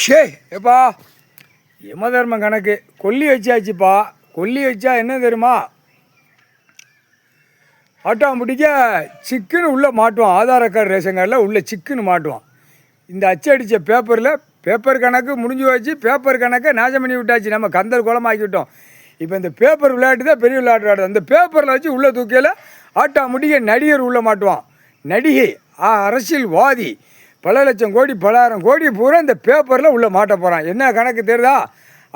ஷே எப்பா யமதர்மம் கணக்கு கொல்லி வச்சாச்சுப்பா. கொல்லி வச்சா என்ன தெரியுமா, ஆட்டோமேட்டிக்கா சிக்குன்னு உள்ளே மாட்டுவான். ஆதார் கார்டு ரேஷன் கார்டில் உள்ளே சிக்குன்னு மாட்டுவான். இந்த அச்சடித்த பேப்பரில் பேப்பர் கணக்கு முடிஞ்சு வச்சு பேப்பர் கணக்கை நாசம் பண்ணி விட்டாச்சு. நம்ம கந்தல் குளமாக்கி விட்டோம். இப்போ இந்த பேப்பர் விளையாட்டு தான் பெரிய விளையாட்டு விளையாடுது. அந்த பேப்பரில் வச்சு உள்ளே தூக்கையில் ஆட்டோமேட்டிக்காக நடிகர் உள்ளே மாட்டுவான். நடிகை அரசியல்வாதி பல லட்சம் கோடி பலாயிரம் கோடி பூரா இந்த பேப்பரில் உள்ளே மாட்ட போகிறான். என்ன கணக்கு தெரியுதா?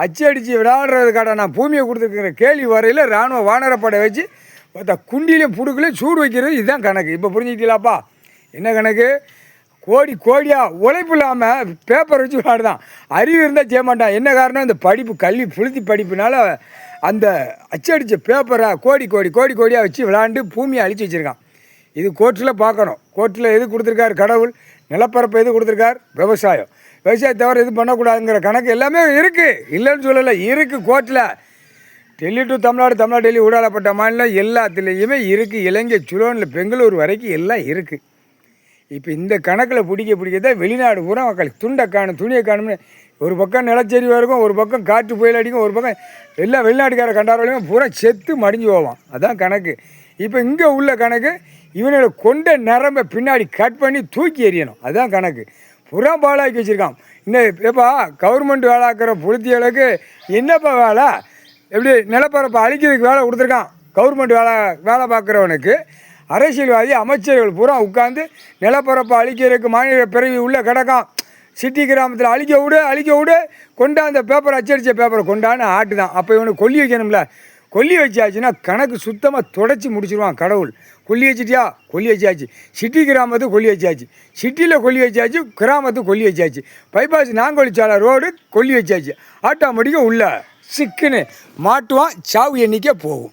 அச்சடித்து விளையாடுறதுக்காக நான் பூமியை கொடுத்துருக்கிற கேள்வி வரையில் இராணுவ வானரப்படை வச்சு குண்டிலையும் புடுக்கலையும் சூடு வைக்கிறது. இதுதான் கணக்கு. இப்போ புரிஞ்சுக்கிட்டீங்களாப்பா? என்ன கணக்கு? கோடி கோடியாக உழைப்பு இல்லாமல் பேப்பர் வச்சு விளையாடுதான். அறிவு இருந்தால் செய்ய மாட்டான். என்ன காரணம்? இந்த படிப்பு கல்வி புழுத்தி படிப்புனால அந்த அச்சடித்த பேப்பரை கோடி கோடி கோடி கோடியாக வச்சு விளையாண்டு பூமியை அழித்து வச்சுருக்கான். இது கோர்ட்டில் பார்க்கணும். கோர்ட்டில் எது கொடுத்துருக்காரு? கடவுள். நிலப்பரப்பு எது கொடுத்துருக்கார்? விவசாயம். விவசாயத்தை தவிர எது பண்ணக்கூடாதுங்கிற கணக்கு எல்லாமே இருக்குது. இல்லைன்னு சொல்லலை, இருக்குது கோர்ட்டில். டெல்லி டு தமிழ்நாடு, தமிழ்நாடு டெல்லி ஊடாடப்பட்ட மாநிலம் எல்லாத்துலேயுமே இருக்குது. இலங்கை சுலோனில் பெங்களூர் வரைக்கும் எல்லாம் இருக்குது. இப்போ இந்த கணக்கில் பிடிக்கதான் வெளிநாடு பூரா மக்களுக்கு துண்டை காணும் துணியை காணும்னு ஒரு பக்கம் நிலச்சரிவாக இருக்கும், ஒரு பக்கம் காற்று புயல் அடிக்கும், ஒரு பக்கம் எல்லாம் வெளிநாட்டுக்கார கண்டாரோலையும் பூரா செத்து மடிஞ்சு போவான். அதான் கணக்கு. இப்போ இங்கே உள்ள கணக்கு இவனோட கொண்ட நரம்பை பின்னாடி கட் பண்ணி தூக்கி எறியணும். அதுதான் கணக்கு. புறா பாலாக்கி வச்சுருக்கான். இன்னும் எப்பா கவர்மெண்ட் வேலை ஆக்கிற புளுத்திகளுக்கு என்னப்பா வேலை? எப்படி நிலப்பரப்பை அழிக்கிறதுக்கு வேலை கொடுத்துருக்கான். கவர்மெண்ட் வேலை பார்க்குறவனுக்கு அரசியல்வாதி அமைச்சர்கள் பூரா உட்காந்து நிலப்பரப்பை அழிக்கிறதுக்கு மாநில பிறவி உள்ளே கிடக்கான். சிட்டி கிராமத்தில் அழிக்க விடு கொண்டா அந்த பேப்பர் அச்சடித்த பேப்பரை கொண்டான்னு ஆட்டு தான். அப்போ இவனுக்கு கொல்லி வைக்கணும்ல. கொல்லி வச்சாச்சுன்னா கணக்கு சுத்தமாக தொடச்சி முடிச்சிருவான் கடவுள். கொல்லி வச்சிட்டியா? கொல்லி வச்சாச்சு. சிட்டி கிராமத்துக்கு கொல்லி வச்சாச்சு, சிட்டியில் கொல்லி வச்சாச்சு, கிராமத்துக்கு கொல்லி வச்சாச்சு, பைபாஸ் நாங்கொழிச்சாலை ரோடு கொல்லி வச்சாச்சு. ஆட்டோமேட்டிக்காக உள்ள சிக்குன்னு மாட்டுவான். சாவு எண்ணிக்கை போகும்.